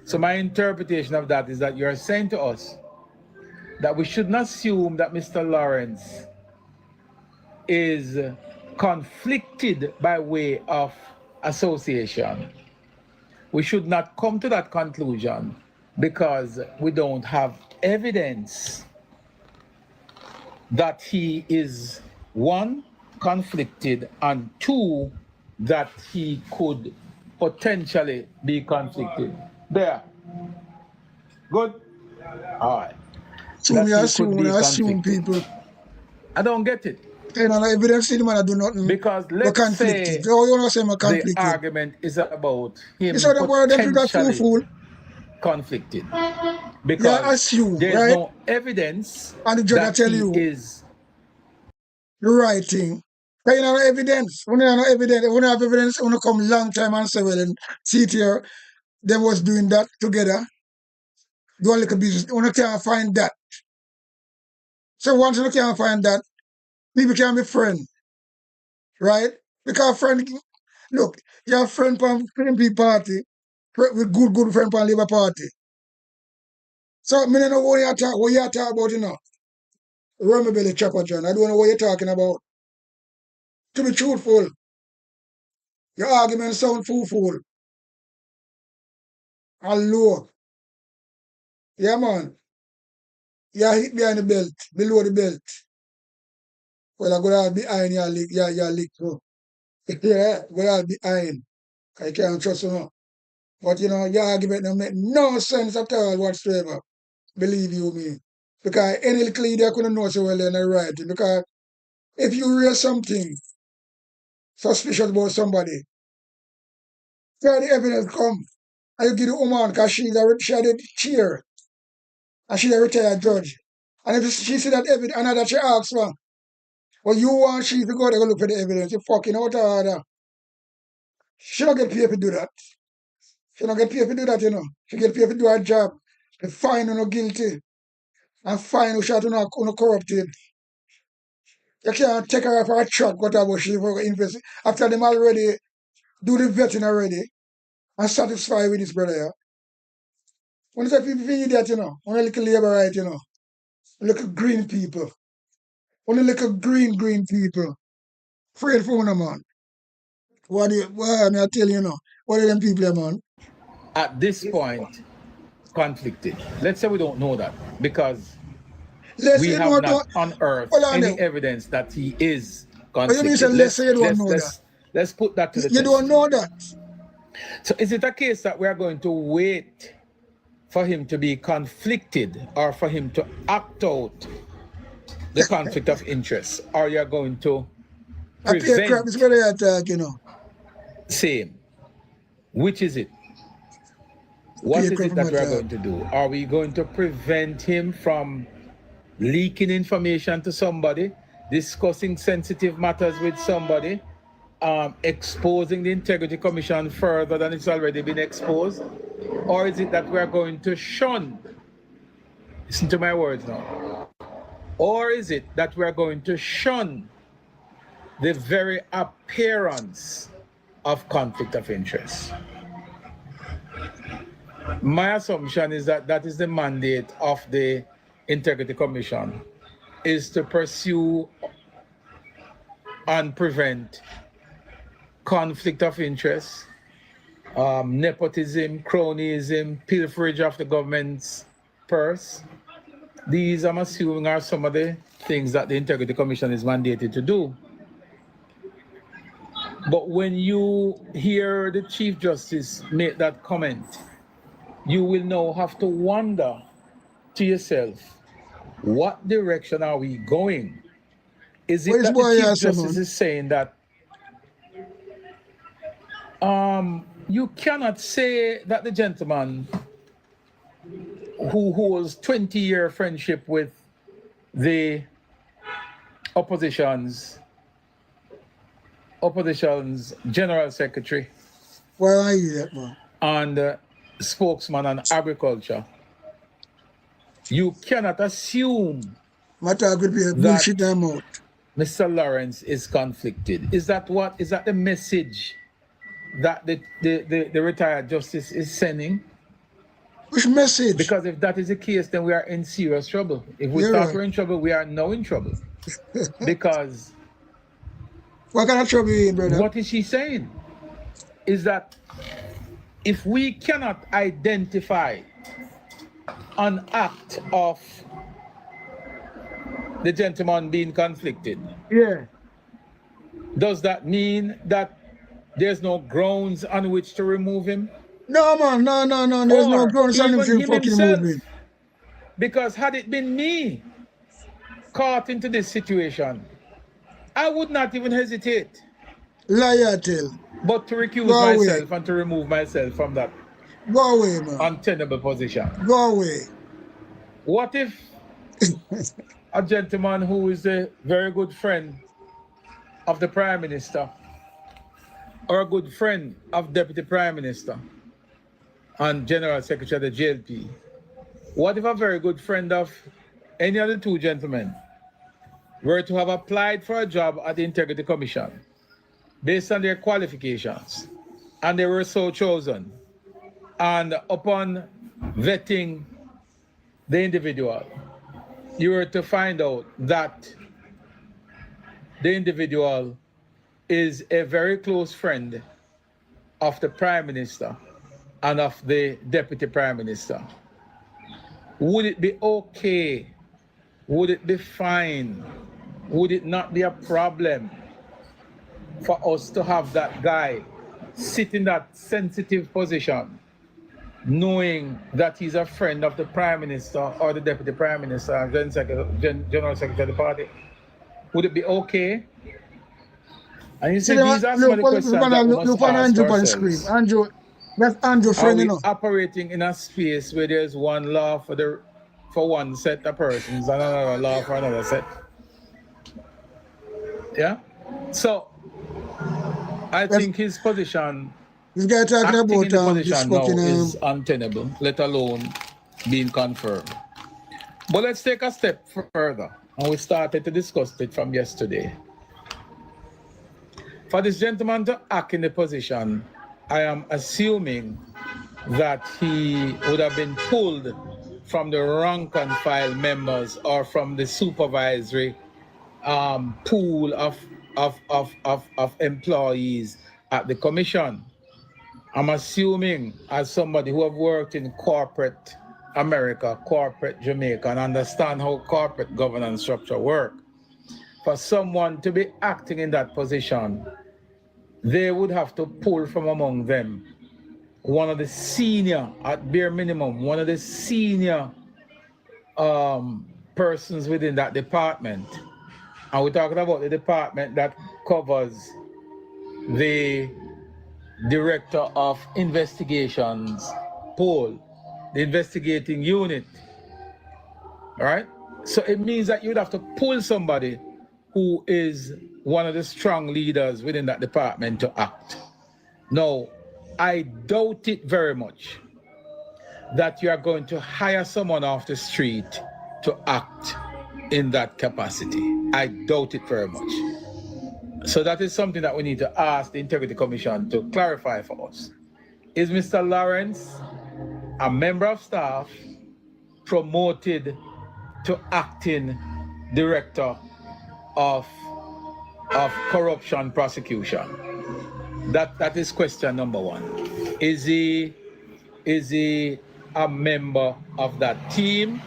So my interpretation of that is that you're saying to us that we should not assume that Mr. Lawrence is conflicted by way of association. We should not come to that conclusion because we don't have evidence that he is, one, conflicted, and two, that he could potentially be conflicted. There. Good? All right. So That me he could be I assume conflicted. people. I don't get it. You know, evidence see the man do nothing. Because But let's conflicted. say So you know say I'm the conflicted. argument is about You him saw them boy them figure potentially fool. conflicted. Yeah, Because assume, there's right? no evidence And the judge that tell he you is. the right thing. But you know no evidence. When you have no evidence, when you have evidence, when you come long time and say, well, and see it here, they was doing that together. Do a little business. When you can't find that. So once you can't find that, people can be friends, right? Because friend, look, you have friend from PNP party, with good friend from Labour Party. So me don't know what you talk about, you know. Run me belly chopper, John. I don't know what you're talking about. To be truthful, your argument sound fool and low. Yeah, man. You hit behind the belt, below the belt. Well, I go out behind your leg, your leg too. Yeah, go out behind. I can't trust you now. But you know, your argument don't make no sense at all whatsoever. Believe you me. Because any little leader couldn't know so well in the writing. Because if you read something suspicious about somebody, try the evidence come and you give the woman because she had a chair and she's a retired judge. And if she see that evidence and that she asks for, well, you want she to go there and look for the evidence, you fucking out of order. She don't get paid to do that. She don't get paid to do that, you know. She get paid to do her job. To find her no guilty and find who shot her no corrupted. You can't take her off her track, whatever she for invest. After them already do the vetting already and satisfy with this brother here. When you say people feel that, you know, when you look at labor right, you know, look at green people. When you look at green people, afraid for one man. What I tell you now, what are them people, man? At this point, conflicted. Let's say we don't know that because we have not unearthed any evidence that he is conflicted. Let's put that to the test. You don't know that. So is it a case that we are going to wait for him to be conflicted or for him to act out the conflict of interest, or you're going to prevent? You know. Same. Which is it? What is it that we're going to do? Are we going to prevent him from leaking information to somebody, discussing sensitive matters with somebody, exposing the Integrity Commission further than it's already been exposed? Or is it that we're going to shun, listen to my words now, or is it that we're going to shun the very appearance of conflict of interest? My assumption is that that is the mandate of the Integrity Commission, is to pursue and prevent conflict of interest, nepotism, cronyism, pilferage of the government's purse. These, I'm assuming, are some of the things that the Integrity Commission is mandated to do. But when you hear the Chief Justice make that comment, you will now have to wonder to yourself, what direction are we going? Is it that the Chief Justice is saying that you cannot say that the gentleman who holds 20-year friendship with the opposition's general secretary and spokesman on agriculture, you cannot assume that Mr. Lawrence is conflicted. Is that the message that the retired justice is sending? Which message? Because if that is the case, then we are in serious trouble. If we thought we're in trouble, we are now in trouble. Because what kind of trouble you in, brother? What is she saying? Is that if we cannot identify an act of the gentleman being conflicted, does that mean that there's no grounds on which to remove him? No, man, no. There's no grounds on him to fucking remove him. Because had it been me caught into this situation, I would not even hesitate. Liar tell. But to recuse myself and to remove myself from that untenable position. Go away. What if a gentleman who is a very good friend of the Prime Minister or a good friend of Deputy Prime Minister and General Secretary of the JLP, what if a very good friend of any of the two gentlemen were to have applied for a job at the Integrity Commission based on their qualifications, and they were so chosen, and upon vetting the individual, you were to find out that the individual is a very close friend of the Prime Minister and of the Deputy Prime Minister? Would it be okay? Would it be fine? Would it not be a problem for us to have that guy sit in that sensitive position knowing that he's a friend of the Prime Minister or the Deputy Prime Minister and General Secretary of the party? Would it be okay? And you see, these are some of the questions that we must ask ourselves. Andrew, that's Andrew Are friend, we you know. operating in a space where there's one law for one set of persons and another law for another set? Yeah? So, I think his position, This guy talking acting about in the this position now fucking is untenable, let alone being confirmed. But let's take a step further. And we started to discuss it from yesterday. For this gentleman to act in the position, I am assuming that he would have been pulled from the rank and file members or from the supervisory pool of employees at the commission. I'm assuming, as somebody who have worked in corporate America, corporate Jamaica, and understand how corporate governance structure work, for someone to be acting in that position, they would have to pull from among them one of the senior, at bare minimum, one of the senior persons within that department. And we're talking about the department that covers the Director of Investigations pool, the investigating unit. All right? So it means that you'd have to pull somebody who is one of the strong leaders within that department to act. Now, I doubt it very much that you are going to hire someone off the street to act in that capacity. I doubt it very much. So that is something that we need to ask the Integrity Commission to clarify for us. Is Mr. Lawrence, a member of staff, promoted to acting director of corruption prosecution? That is question number one. Is he a member of that team?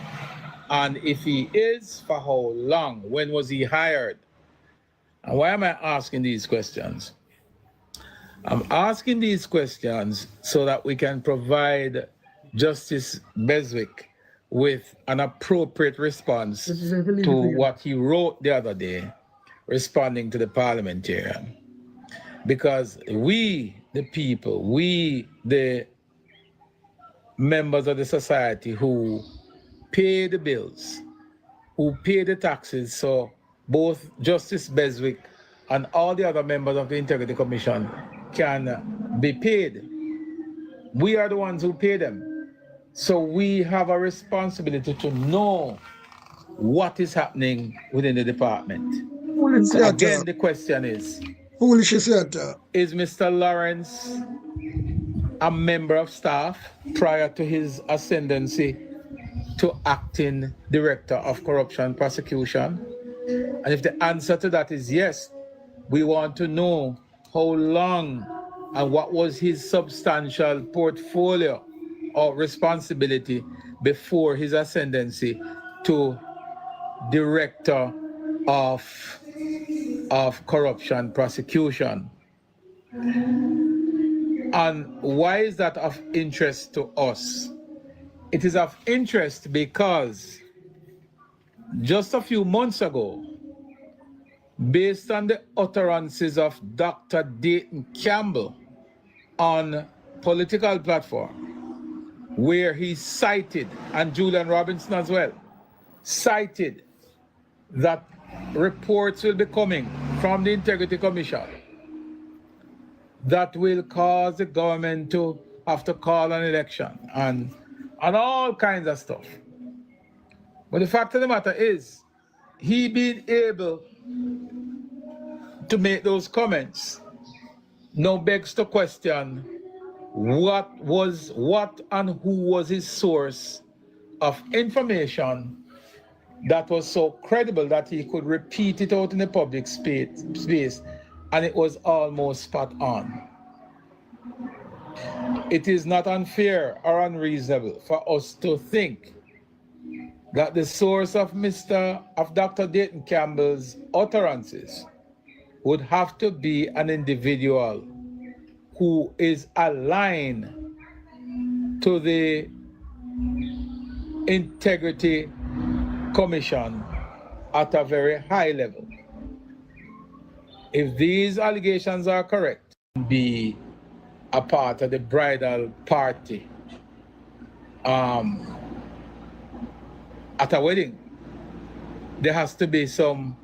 And if he is, for how long? When was he hired? And why am I asking these questions? I'm asking these questions so that we can provide Justice Beswick with an appropriate response to what he wrote the other day, responding to the parliamentarian. Because we, the people, we, the members of the society who pay the bills, who pay the taxes, so both Justice Beswick and all the other members of the Integrity Commission can be paid. We are the ones who pay them. So we have a responsibility to know what is happening within the department. So again, the question is Mr. Lawrence a member of staff prior to his ascendancy to acting director of corruption prosecution? And if the answer to that is yes, we want to know how long and what was his substantial portfolio or responsibility before his ascendancy to director of corruption prosecution. And why is that of interest to us? It is of interest because just a few months ago, based on the utterances of Dr. Dayton Campbell on political platform, where he cited, and Julian Robinson as well, cited that reports will be coming from the Integrity Commission that will cause the government to have to call an election and all kinds of stuff. But the fact of the matter is, he being able to make those comments now begs to question what and who was his source of information that was so credible that he could repeat it out in the public space, and it was almost spot on. It is not unfair or unreasonable for us to think that the source of Dr. Dayton Campbell's utterances would have to be an individual who is aligned to the Integrity Commission at a very high level. If these allegations are correct, be a part of the bridal party at a wedding, there has to be some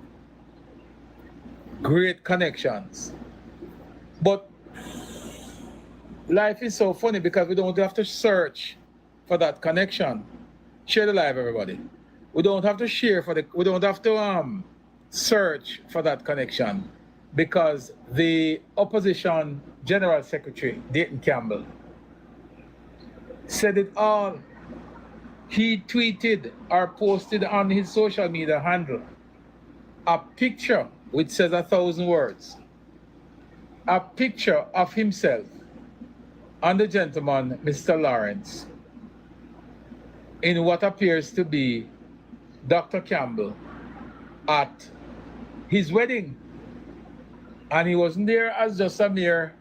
great connections. But life is so funny because we don't have to search for that connection. Share the live, everybody. We don't have to search for that connection, because the opposition general secretary, Dayton Campbell, said it all. He tweeted or posted on his social media handle a picture which says 1,000 words. A picture of himself and the gentleman, Mr. Lawrence, in what appears to be Dr. Campbell at his wedding. And he wasn't there as just a mere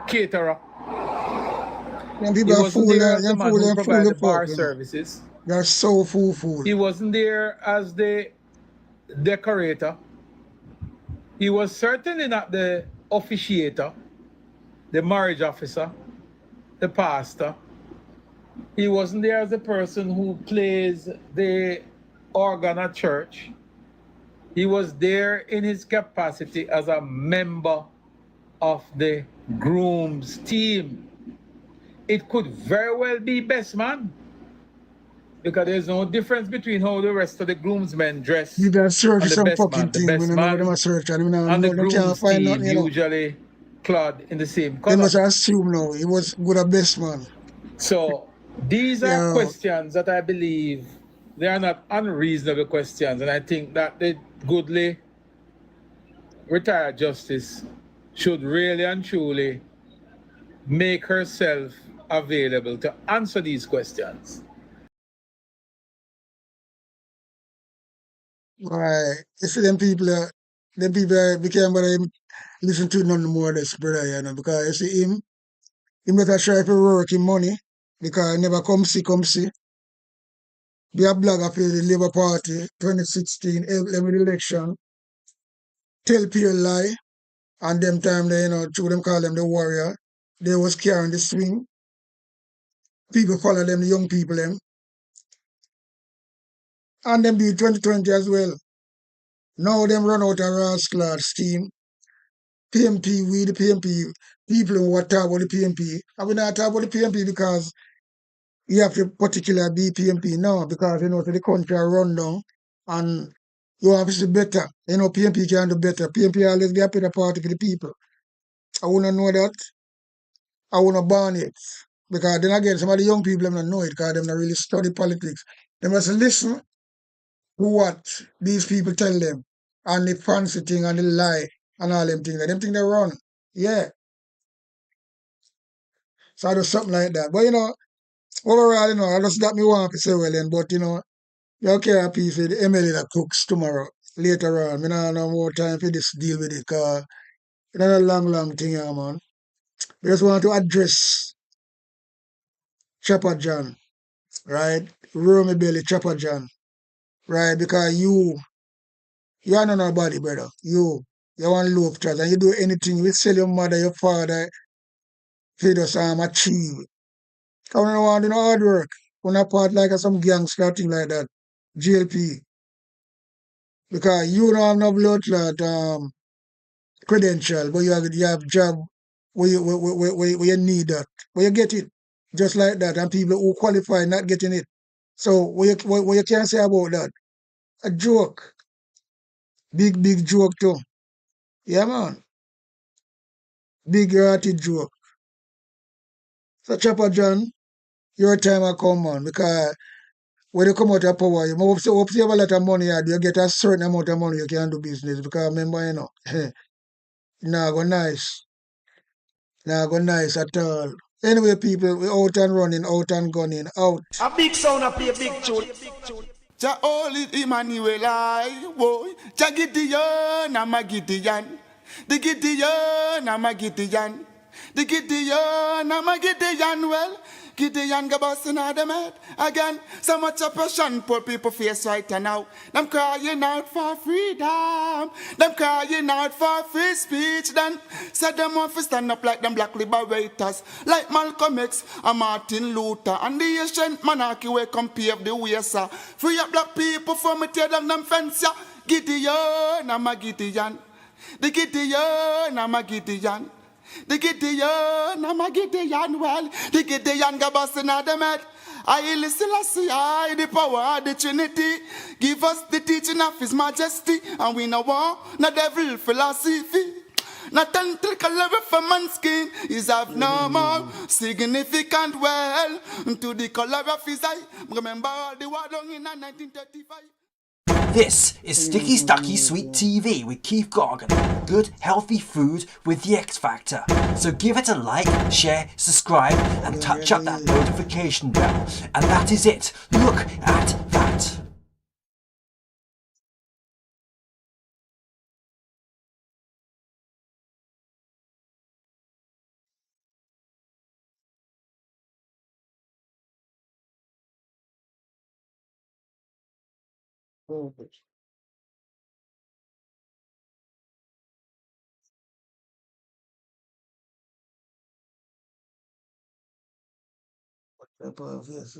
caterer. He wasn't there as the man who provided the bar services. They're so fool. He wasn't there as the decorator. He was certainly not the officiator, the marriage officer, the pastor. He wasn't there as the person who plays the organ at church. He was there in his capacity as a member of the groom's team. It could very well be best man, because there's no difference between how the rest of the groomsmen dress. You got search and the some best fucking man. The thing best when man them search and and the they groom's can't find team nothing, you know. usually clad in the same They color. must assume now he was good at best man. So these are Yeah. questions that I believe they are not unreasonable questions, and I think that the goodly retired justice should really and truly make herself available to answer these questions. Why? You see them people became what I listen to none more of this brother, you know, because you see him better try to work him money, because he never come see. Be a blogger for the Labour Party 2016 election, tell pure lie, and them time they, you know, through them call them the warrior. They was carrying the swing. People follow them, the young people them. And them do 2020 as well. Now them run out of rascal steam. PMP, we the PMP, people who want to talk about the PMP. And we not talk about the PMP because you have to particularly be PMP now, because you know the country are run down and you have to do better. You know, PMP can do better. PMP always be a better party for the people. I wanna know that. I wanna ban it. Because then again, some of the young people them don't know it because they don't really study politics. They must listen to what these people tell them, and the fancy thing and the lie and all them things. Them things they run. Yeah. So I do something like that. But you know, overall, you know, I just got me want to say well then, but you know, you care a piece with the MLA that cooks tomorrow. Later on. I don't have no more time for this deal with it, because it's not a long thing, yeah, man. We just want to address Chopper John, right? Romy Belly, Chopper John, right? Because you are not nobody, brother. You want loaf trust, and you do anything. You sell your mother, your father, for just achieve. I don't want to do no hard work. When I part like some gangster thing like that, GLP. Because you don't have no blood clot credential, but you have job where you need that. Where you get it. Just like that. And people who qualify not getting it. So what you can say about that? A joke. Big joke too. Yeah, man. Big hearted joke. So Chopper John, your time will come, man, because when you come out of power, you must have a lot of money, you get a certain amount of money you can do business. Because remember, you know, nah go nice. Nah go nice at all. Anyway, people, we out and running, out and gunning, out. A big sound a play big tune. Jah holy Emmanuel, I boy. Jah Gideon, I'm a Gideon. The Gideon, I'm a Gideon. The Gideon, I'm a Gideon, well. Gideon go busting out them head again. So much oppression poor people face right now. Them crying out for freedom. Them crying out for free speech. Then said them want to stand up like them black liberators. Like Malcolm X and Martin Luther. And the ancient monarchy will come pave the way, sir. Free up black people from me tear down them fence, yeah. Gideon, I'm a Gideon. The Gideon, I'm a Gideon. The Gideon, I'm a Gideon, well, the Gideon go busting at them head. I listen, I the power of the Trinity. Give us the teaching of His Majesty, and we know want no devil philosophy. Not tentacle level for man's skin is have no more significant well to the color of his eye. Remember all the war done in 1935. This is Sticky Stucky Sweet TV with Keith Gorgan. Good, healthy food with the X Factor. So give it a like, share, subscribe, and touch up that notification bell. And that is it. Look at that. Yes,